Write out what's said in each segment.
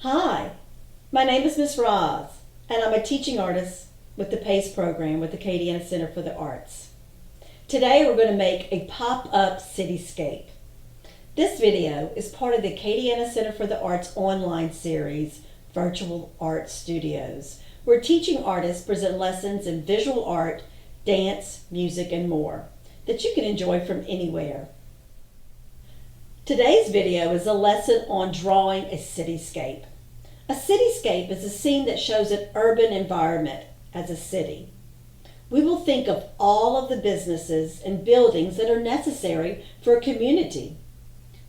Hi, my name is Miss Roz, and I'm a teaching artist with the PACE program with the Acadiana Center for the Arts. Today we're going to make a pop-up cityscape. This video is part of the Acadiana Center for the Arts online series, Virtual Art Studios, where teaching artists present lessons in visual art, dance, music, and more that you can enjoy from anywhere. Today's video is a lesson on drawing a cityscape. A cityscape is a scene that shows an urban environment as a city. We will think of all of the businesses and buildings that are necessary for a community.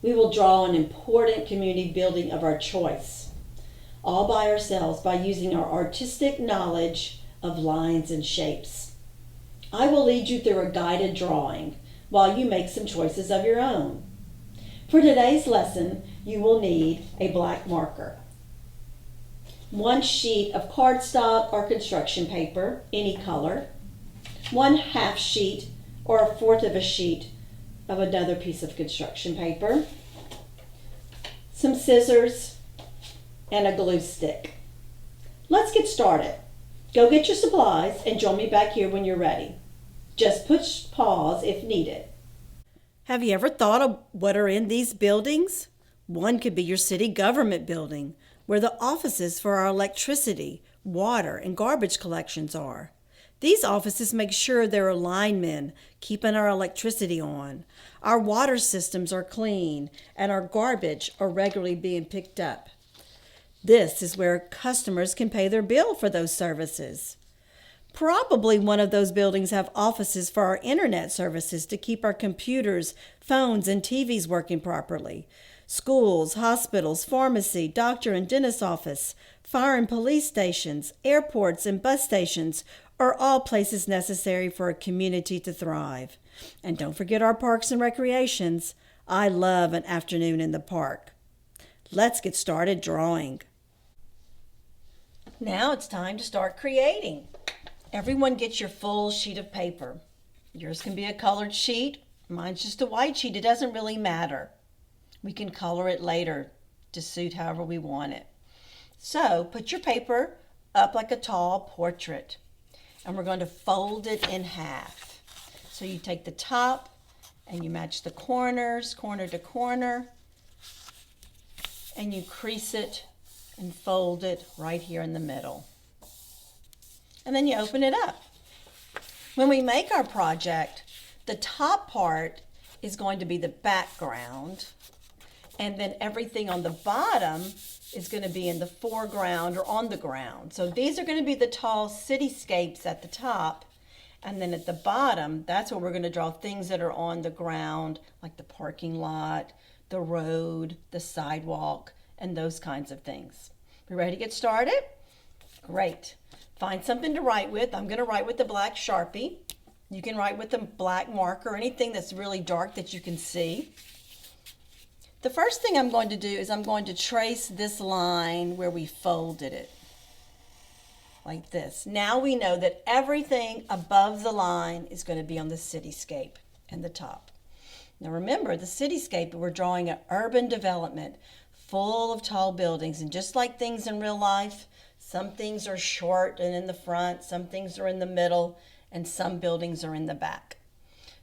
We will draw an important community building of our choice, all by ourselves by using our artistic knowledge of lines and shapes. I will lead you through a guided drawing while you make some choices of your own. For today's lesson, you will need a black marker, one sheet of cardstock or construction paper, any color, 1/2 sheet or 1/4 of a sheet of another piece of construction paper, some scissors, and a glue stick. Let's get started. Go get your supplies and join me back here when you're ready. Just push pause if needed. Have you ever thought of what are in these buildings? One could be your city government building, where the offices for our electricity, water, and garbage collections are. These offices make sure there are linemen keeping our electricity on, our water systems are clean, and our garbage are regularly being picked up. This is where customers can pay their bill for those services. Probably one of those buildings have offices for our internet services to keep our computers, phones, and TVs working properly. Schools, hospitals, pharmacy, doctor and dentist office, fire and police stations, airports, and bus stations are all places necessary for a community to thrive. And don't forget our parks and recreations. I love an afternoon in the park. Let's get started drawing. Now it's time to start creating. Everyone gets your full sheet of paper. Yours can be a colored sheet. Mine's just a white sheet. It doesn't really matter. We can color it later to suit however we want it. So put your paper up like a tall portrait, and we're going to fold it in half. So you take the top and you match the corners, corner to corner, and you crease it and fold it right here in the middle. And then you open it up. When we make our project, the top part is going to be the background, and then everything on the bottom is going to be in the foreground or on the ground. So these are going to be the tall cityscapes at the top, and then at the bottom, that's where we're going to draw things that are on the ground, like the parking lot, the road, the sidewalk, and those kinds of things. We ready to get started? Great. Find something to write with. I'm going to write with the black Sharpie. You can write with a black marker, anything that's really dark that you can see. The first thing I'm going to do is I'm going to trace this line where we folded it, like this. Now we know that everything above the line is going to be on the cityscape and the top. Now remember, the cityscape, we're drawing an urban development full of tall buildings, and just like things in real life, some things are short and in the front, some things are in the middle, and some buildings are in the back.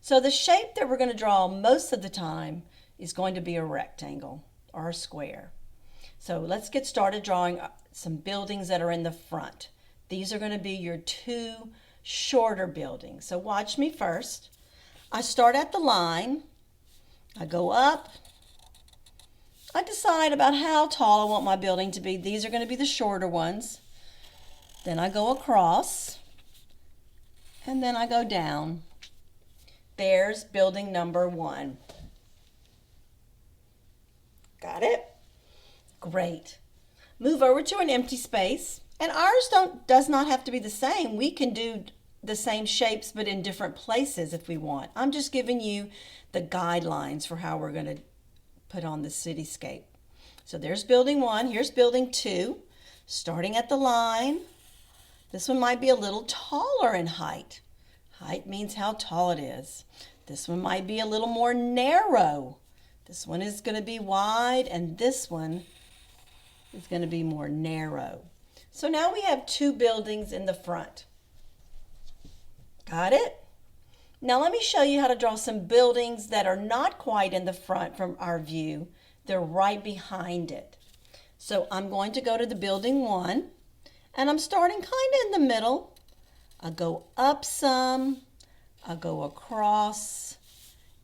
So the shape that we're going to draw most of the time is going to be a rectangle or a square. So let's get started drawing some buildings that are in the front. These are going to be your two shorter buildings. So watch me first. I start at the line. I go up. I decide about how tall I want my building to be. These are going to be the shorter ones. Then I go across, and then I go down. There's building number 1. Got it? Great. Move over to an empty space, and ours does not have to be the same. We can do the same shapes but in different places if we want. I'm just giving you the guidelines for how we're going to put on the cityscape. So there's building 1, here's building 2, starting at the line. This one might be a little taller in height. Height means how tall it is. This one might be a little more narrow. This one is going to be wide, and this one is going to be more narrow. So now we have two buildings in the front. Got it? Now let me show you how to draw some buildings that are not quite in the front from our view. They're right behind it. So I'm going to go to the building 1, and I'm starting kind of in the middle. I go up some, I go across,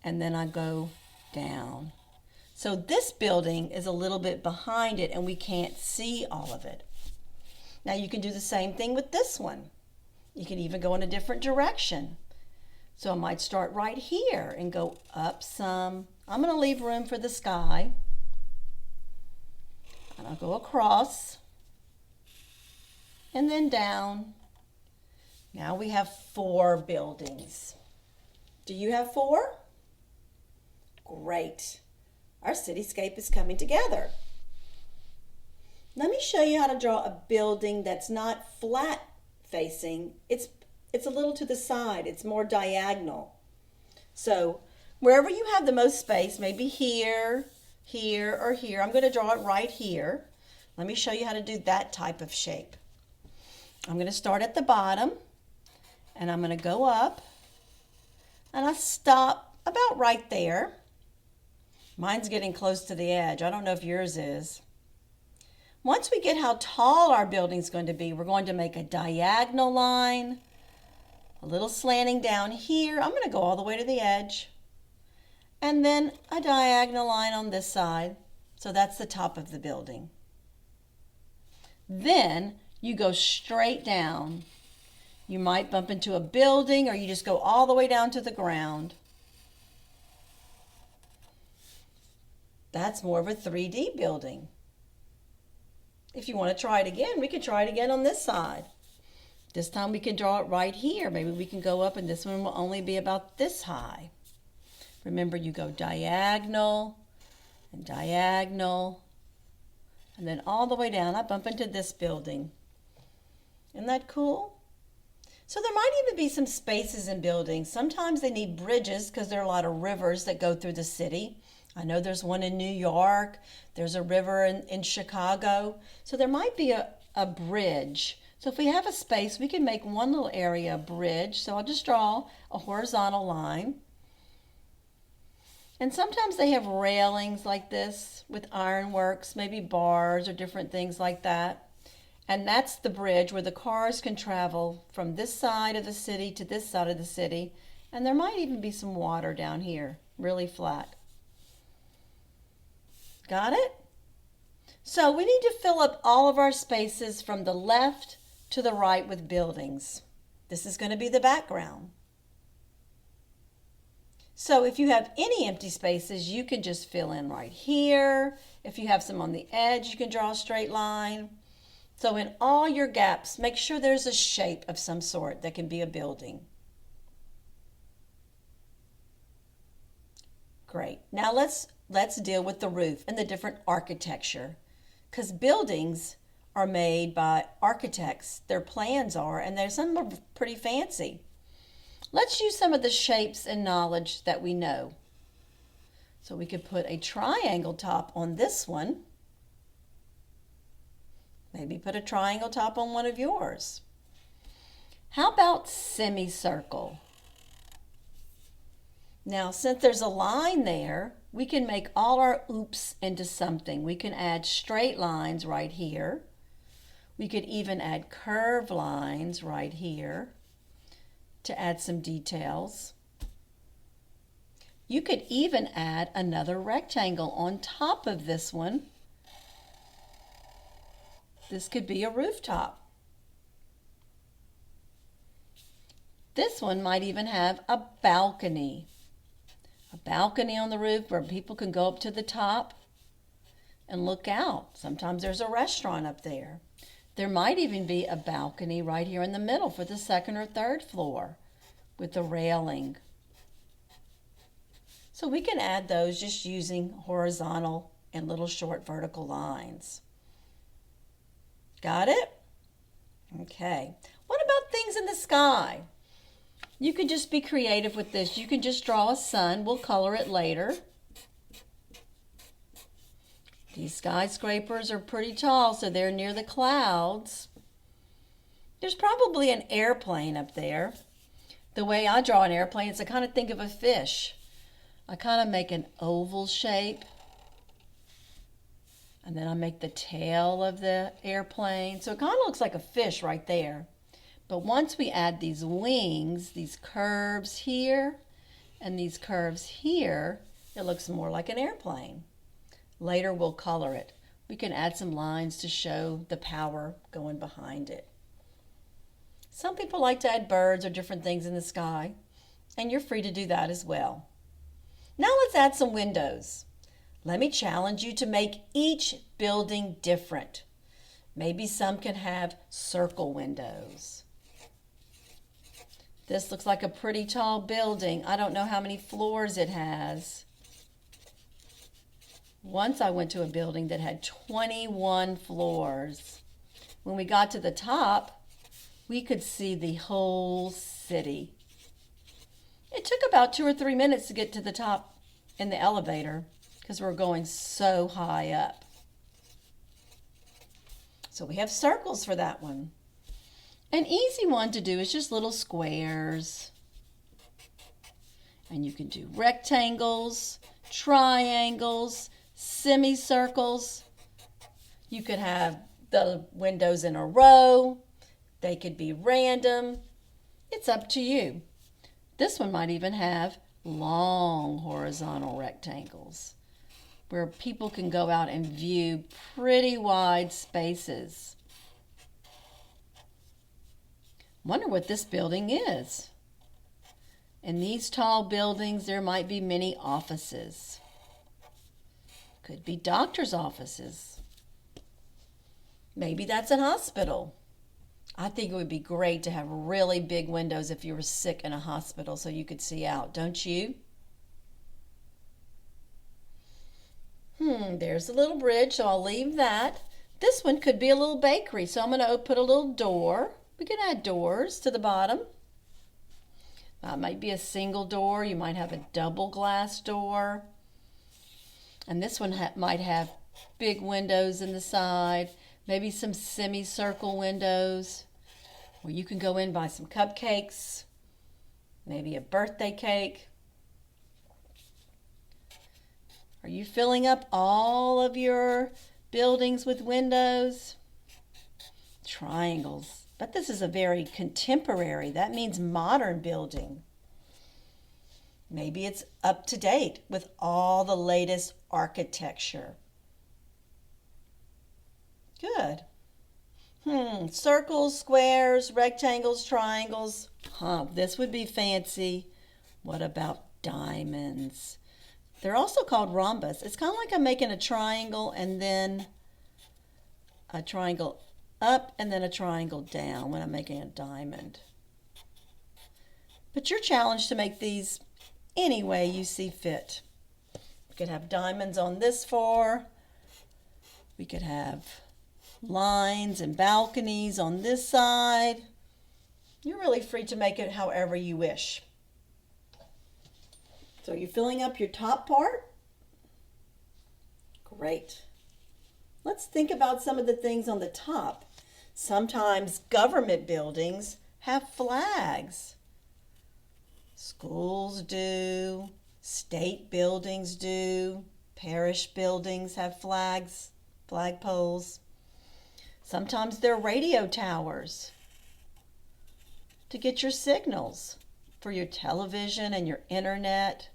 and then I go down. So this building is a little bit behind it and we can't see all of it. Now you can do the same thing with this one. You can even go in a different direction. So I might start right here and go up some. I'm going to leave room for the sky. And I'll go across and then down. Now we have 4 buildings. Do you have 4? Great. Our cityscape is coming together. Let me show you how to draw a building that's not flat facing. It's a little to the side. It's more diagonal. So wherever you have the most space, maybe here, here, or here, I'm going to draw it right here. Let me show you how to do that type of shape. I'm going to start at the bottom, and I'm going to go up, and I stop about right there. Mine's getting close to the edge. I don't know if yours is. Once we get how tall our building's going to be, we're going to make a diagonal line, a little slanting down here. I'm going to go all the way to the edge, and then a diagonal line on this side. So that's the top of the building. Then you go straight down. You might bump into a building, or you just go all the way down to the ground. That's more of a 3D building. If you want to try it again, we can try it again on this side. This time we can draw it right here. Maybe we can go up, and this one will only be about this high. Remember, you go diagonal and diagonal, and then all the way down. I bump into this building. Isn't that cool? So there might even be some spaces in buildings. Sometimes they need bridges because there are a lot of rivers that go through the city. I know there's one in New York. There's a river in Chicago. So there might be a bridge. So if we have a space, we can make one little area a bridge. So I'll just draw a horizontal line. And sometimes they have railings like this with ironworks, maybe bars or different things like that. And that's the bridge where the cars can travel from this side of the city to this side of the city. And there might even be some water down here, really flat. Got it? So we need to fill up all of our spaces from the left to the right with buildings. This is going to be the background. So if you have any empty spaces, you can just fill in right here. If you have some on the edge, you can draw a straight line. So in all your gaps, make sure there's a shape of some sort that can be a building. Great. Now let's deal with the roof and the different architecture, because buildings are made by architects. Their plans are, and there's some are pretty fancy. Let's use some of the shapes and knowledge that we know. So we could put a triangle top on this one. Maybe put a triangle top on one of yours. How about semicircle? Now, since there's a line there, we can make all our oops into something. We can add straight lines right here. We could even add curved lines right here to add some details. You could even add another rectangle on top of this one. This could be a rooftop. This one might even have a balcony. A balcony on the roof where people can go up to the top and look out. Sometimes there's a restaurant up there. There might even be a balcony right here in the middle for the second or third floor with the railing. So we can add those just using horizontal and little short vertical lines. Got it? Okay. What about things in the sky? You can just be creative with this. You can just draw a sun. We'll color it later. These skyscrapers are pretty tall, so they're near the clouds. There's probably an airplane up there. The way I draw an airplane is I kind of think of a fish. I kind of make an oval shape, and then I make the tail of the airplane. So it kind of looks like a fish right there. But once we add these wings, these curves here, and these curves here, it looks more like an airplane. Later we'll color it. We can add some lines to show the power going behind it. Some people like to add birds or different things in the sky, and you're free to do that as well. Now let's add some windows. Let me challenge you to make each building different. Maybe some can have circle windows. This looks like a pretty tall building. I don't know how many floors it has. Once I went to a building that had 21 floors. When we got to the top, we could see the whole city. It took about 2 or 3 minutes to get to the top in the elevator because we're going so high up. So we have circles for that one. An easy one to do is just little squares. And you can do rectangles, triangles, semicircles. You could have the windows in a row. They could be random. It's up to you. This one might even have long horizontal rectangles where people can go out and view pretty wide spaces. Wonder what this building is. In these tall buildings, there might be many offices. Could be doctor's offices. Maybe that's an hospital. I think it would be great to have really big windows if you were sick in a hospital so you could see out, don't you? There's a little bridge, so I'll leave that. This one could be a little bakery, so I'm going to put a little door. We can add doors to the bottom. It might be a single door. You might have a double glass door. And this one might have big windows in the side, maybe some semicircle windows where you can go in and buy some cupcakes, maybe a birthday cake. Are you filling up all of your buildings with windows? Triangles. But this is a very contemporary, that means modern building. Maybe it's up to date with all the latest architecture. Good. Circles, squares, rectangles, triangles. This would be fancy. What about diamonds? They're also called rhombus. It's kind of like I'm making a triangle and then a triangle up and then a triangle down when I'm making a diamond. But you're challenged to make these any way you see fit. We could have diamonds on this floor. We could have lines and balconies on this side. You're really free to make it however you wish. So you're filling up your top part? Great. Let's think about some of the things on the top. Sometimes government buildings have flags. Schools do, state buildings do, parish buildings have flags, flagpoles. Sometimes they're radio towers to get your signals for your television and your internet.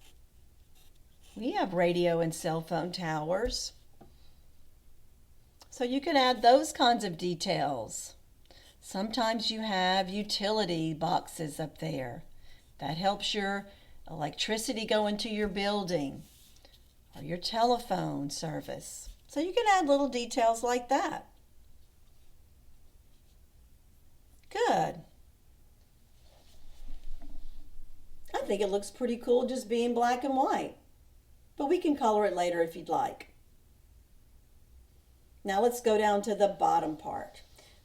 We have radio and cell phone towers. So you can add those kinds of details. Sometimes you have utility boxes up there. That helps your electricity go into your building or your telephone service. So you can add little details like that. Good. I think it looks pretty cool just being black and white. But we can color it later if you'd like. Now let's go down to the bottom part.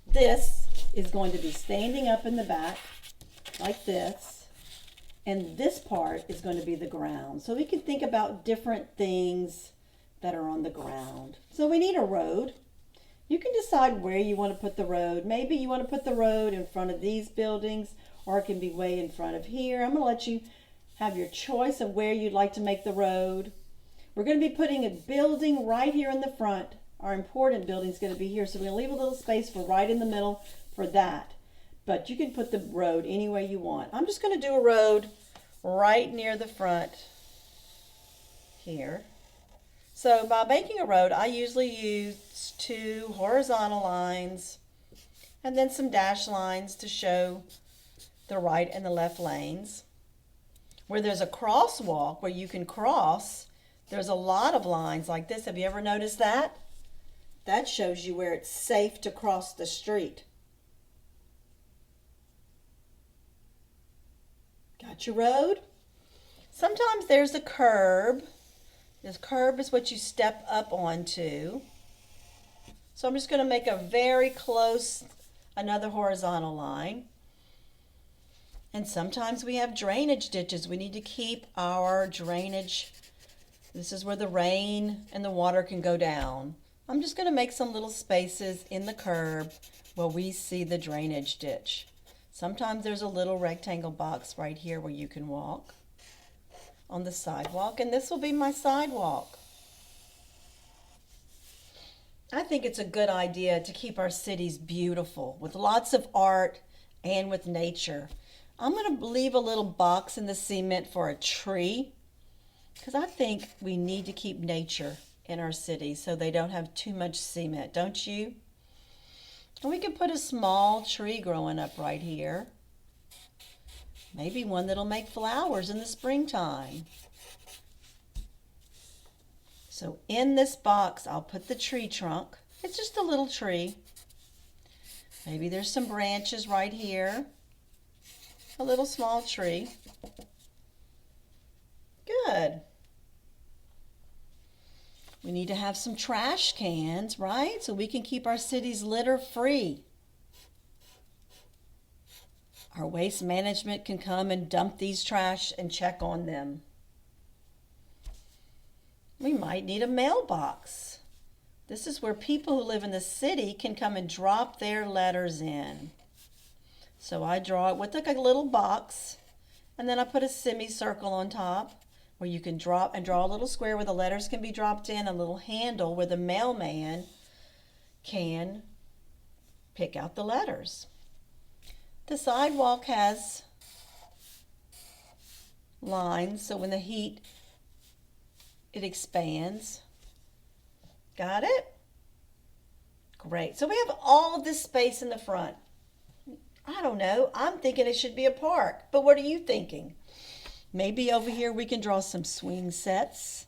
This is going to be standing up in the back like this. And this part is going to be the ground. So we can think about different things that are on the ground. So we need a road. You can decide where you want to put the road. Maybe you want to put the road in front of these buildings, or it can be way in front of here. I'm going to let you have your choice of where you'd like to make the road. We're going to be putting a building right here in the front. Our important building is going to be here, so we're going to leave a little space for right in the middle for that. But you can put the road any way you want. I'm just going to do a road right near the front here. So by making a road, I usually use 2 horizontal lines and then some dash lines to show the right and the left lanes. Where there's a crosswalk where you can cross, there's a lot of lines like this. Have you ever noticed that? That shows you where it's safe to cross the street. Got your road? Sometimes there's a curb. This curb is what you step up onto. So I'm just going to make a very close, another horizontal line. And sometimes we have drainage ditches. We need to keep our drainage. This is where the rain and the water can go down. I'm just going to make some little spaces in the curb where we see the drainage ditch. Sometimes there's a little rectangle box right here where you can walk on the sidewalk, and this will be my sidewalk. I think it's a good idea to keep our cities beautiful with lots of art and with nature. I'm going to leave a little box in the cement for a tree because I think we need to keep nature in our cities so they don't have too much cement, don't you? And we can put a small tree growing up right here. Maybe one that'll make flowers in the springtime. So in this box, I'll put the tree trunk. It's just a little tree. Maybe there's some branches right here. A little small tree. Good. We need to have some trash cans, right? So we can keep our cities litter free. Our waste management can come and dump these trash and check on them. We might need a mailbox. This is where people who live in the city can come and drop their letters in. So I draw it with like a little box, and then I put a semicircle on top where you can draw a little square where the letters can be dropped in, a little handle where the mailman can pick out the letters. The sidewalk has lines, so when the heat, it expands. Got it? Great. So we have all of this space in the front. I don't know. I'm thinking it should be a park, but what are you thinking? Maybe over here we can draw some swing sets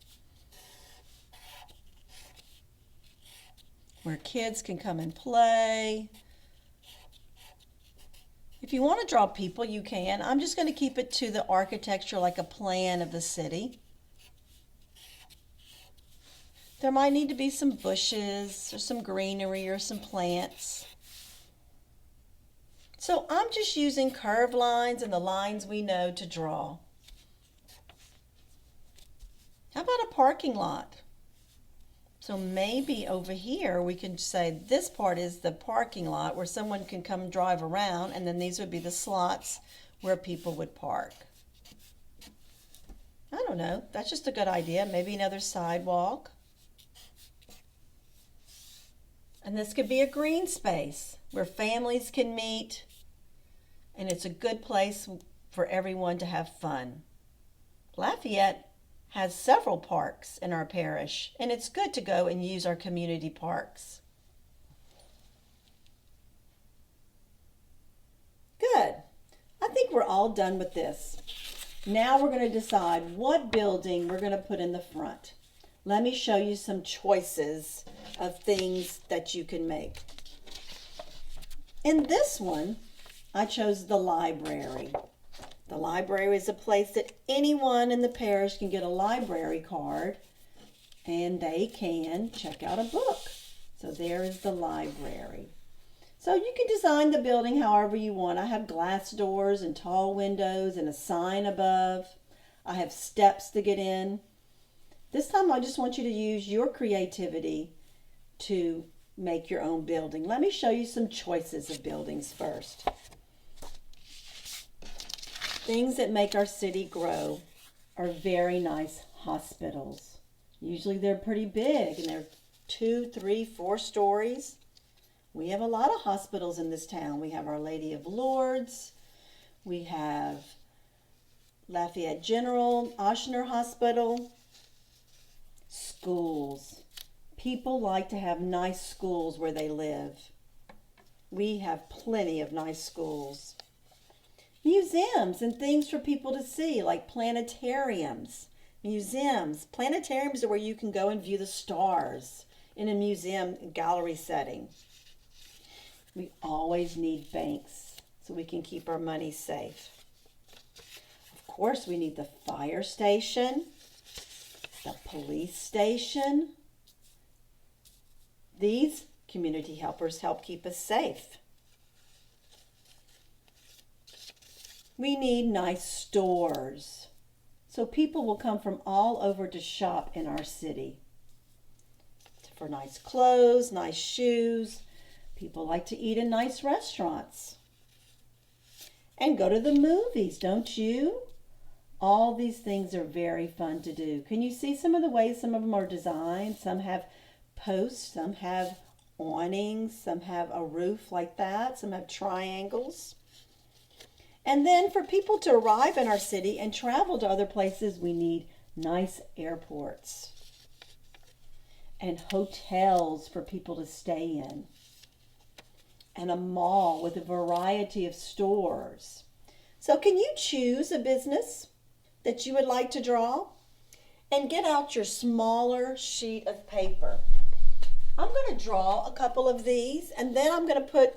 where kids can come and play. If you want to draw people, you can. I'm just going to keep it to the architecture, like a plan of the city. There might need to be some bushes or some greenery or some plants. So I'm just using curved lines and the lines we know to draw. How about a parking lot? So maybe over here we can say this part is the parking lot where someone can come drive around, and then these would be the slots where people would park. I don't know. That's just a good idea. Maybe another sidewalk. And this could be a green space where families can meet, and it's a good place for everyone to have fun. Lafayette has several parks in our parish, and it's good to go and use our community parks. Good. I think we're all done with this. Now we're going to decide what building we're going to put in the front. Let me show you some choices of things that you can make. In this one, I chose the library. The library is a place that anyone in the parish can get a library card and they can check out a book. So there is the library. So you can design the building however you want. I have glass doors and tall windows and a sign above. I have steps to get in. This time I just want you to use your creativity to make your own building. Let me show you some choices of buildings first. Things that make our city grow are very nice hospitals. Usually they're pretty big and they're 2, 3, 4 stories. We have a lot of hospitals in this town. We have Our Lady of Lourdes. We have Lafayette General, Ochsner Hospital. Schools. People like to have nice schools where they live. We have plenty of nice schools. Museums and things for people to see, like planetariums. Museums. Planetariums are where you can go and view the stars in a museum gallery setting. We always need banks so we can keep our money safe. Of course, we need the fire station, the police station. These community helpers help keep us safe. We need nice stores so people will come from all over to shop in our city. For nice clothes, nice shoes. People like to eat in nice restaurants. And go to the movies, don't you? All these things are very fun to do. Can you see some of the ways some of them are designed? Some have posts, some have awnings, some have a roof like that, some have triangles. And then for people to arrive in our city and travel to other places, we need nice airports and hotels for people to stay in, and a mall with a variety of stores. So can you choose a business that you would like to draw? And get out your smaller sheet of paper. I'm going to draw a couple of these, and then I'm going to put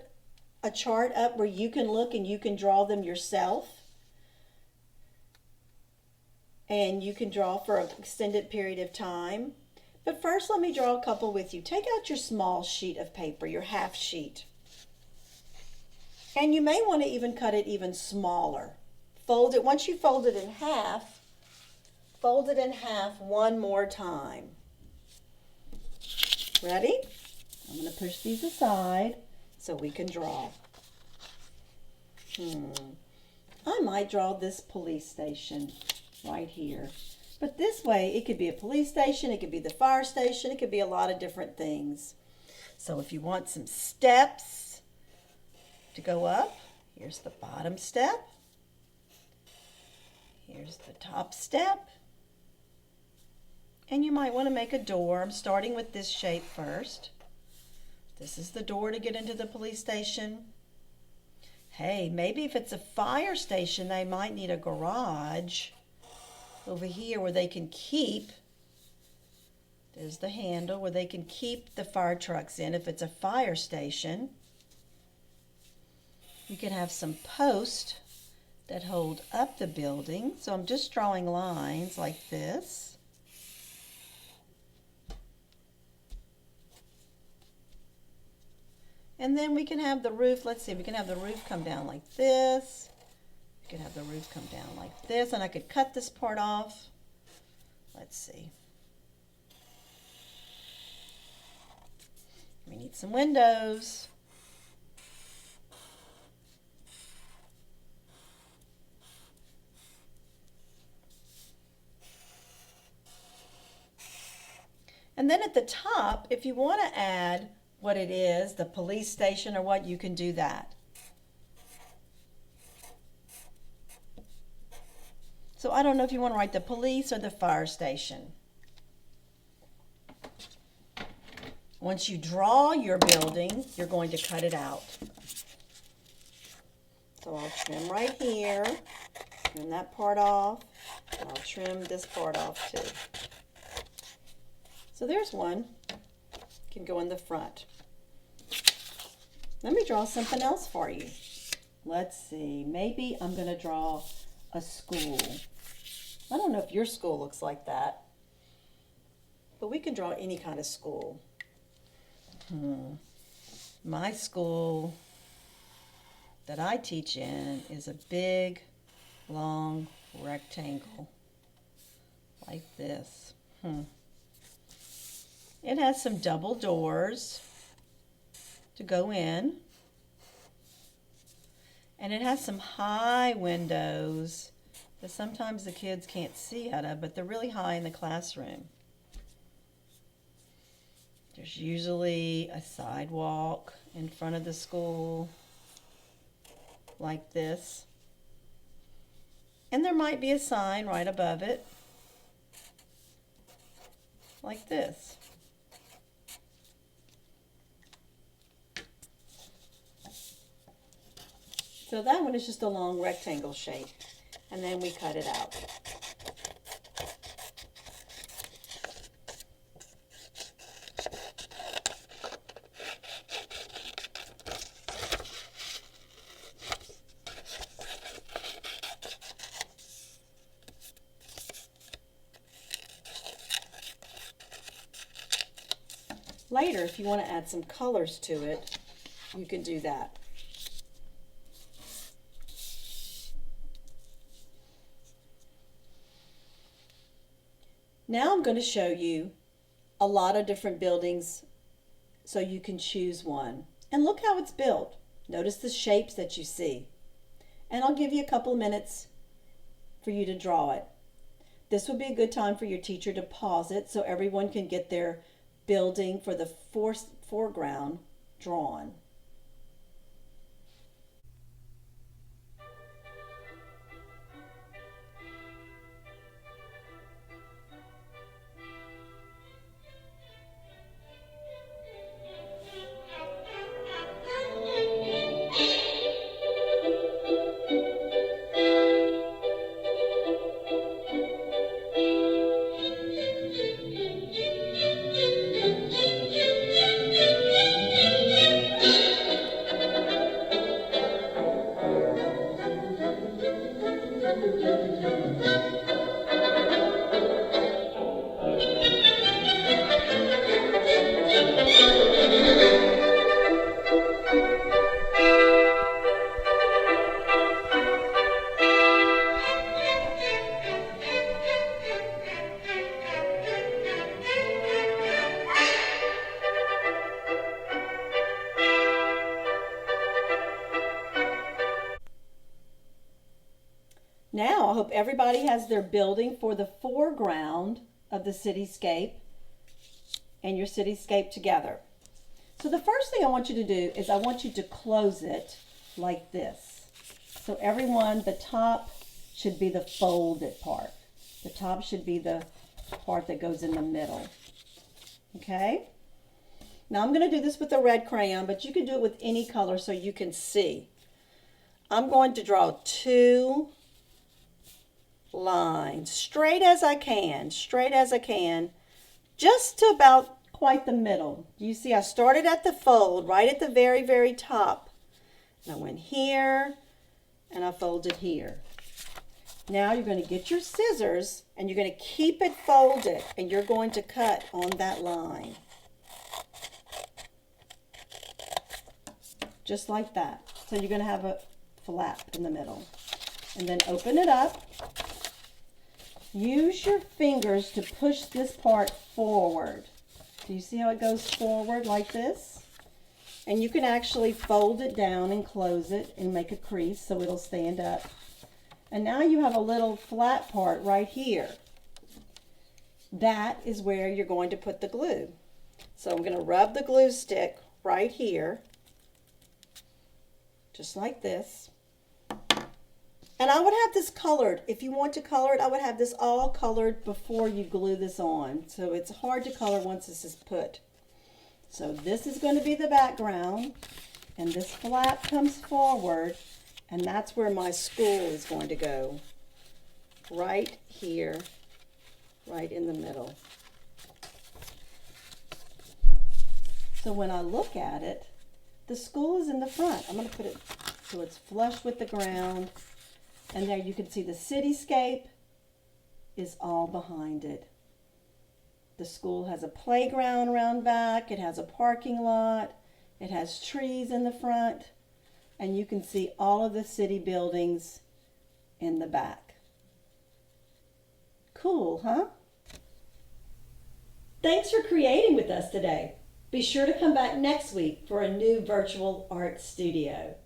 a chart up where you can look and you can draw them yourself. And you can draw for an extended period of time. But first, let me draw a couple with you. Take out your small sheet of paper, your half sheet. And you may want to even cut it even smaller. Fold it, once you fold it in half, fold it in half one more time. Ready? I'm going to push these aside so we can draw. I might draw this police station right here. But this way, it could be a police station, it could be the fire station, it could be a lot of different things. So if you want some steps to go up, here's the bottom step. Here's the top step. And you might want to make a door. I'm starting with this shape first. This is the door to get into the police station. Hey, maybe if it's a fire station, they might need a garage over here where they can keep, there's the handle, where they can keep the fire trucks in if it's a fire station. You can have some posts that hold up the building. So I'm just drawing lines like this. And then we can have the roof, let's see, we can have the roof come down like this. We can have the roof come down like this, and I could cut this part off. Let's see. We need some windows. And then at the top, if you want to add what it is, the police station or what, you can do that. So I don't know if you want to write the police or the fire station. Once you draw your building, you're going to cut it out. So I'll trim right here, trim that part off, and I'll trim this part off too. So there's one, can go in the front. Let me draw something else for you. Let's see, maybe I'm going to draw a school. I don't know if your school looks like that, but we can draw any kind of school. My school that I teach in is a big, long rectangle like this. It has some double doors to go in. And it has some high windows that sometimes the kids can't see out of, but they're really high in the classroom. There's usually a sidewalk in front of the school, like this. And there might be a sign right above it, like this. So that one is just a long rectangle shape, and then we cut it out. Later, if you want to add some colors to it, you can do that. Now I'm going to show you a lot of different buildings so you can choose one. And look how it's built. Notice the shapes that you see. And I'll give you a couple of minutes for you to draw it. This would be a good time for your teacher to pause it so everyone can get their building for the foreground drawn. Now, I hope everybody has their building for the foreground of the cityscape and your cityscape together. So the first thing I want you to do is I want you to close it like this. So everyone, the top should be the folded part. The top should be the part that goes in the middle. Okay? Now I'm going to do this with a red crayon, but you can do it with any color so you can see. I'm going to draw two lines straight as I can, just to about quite the middle. You see I started at the fold right at the very, very top. And I went here and I folded here. Now you're going to get your scissors and you're going to keep it folded and you're going to cut on that line. Just like that. So you're going to have a flap in the middle. And then open it up. Use your fingers to push this part forward. Do you see how it goes forward like this? And you can actually fold it down and close it and make a crease so it'll stand up. And now you have a little flat part right here. That is where you're going to put the glue. So I'm going to rub the glue stick right here, just like this. And I would have this colored. If you want to color it, I would have this all colored before you glue this on. So it's hard to color once this is put. So this is going to be the background. And this flap comes forward. And that's where my school is going to go. Right here. Right in the middle. So when I look at it, the school is in the front. I'm going to put it so it's flush with the ground. And there you can see the cityscape is all behind it. The school has a playground around back. It has a parking lot. It has trees in the front. And you can see all of the city buildings in the back. Cool, huh? Thanks for creating with us today. Be sure to come back next week for a new virtual art studio.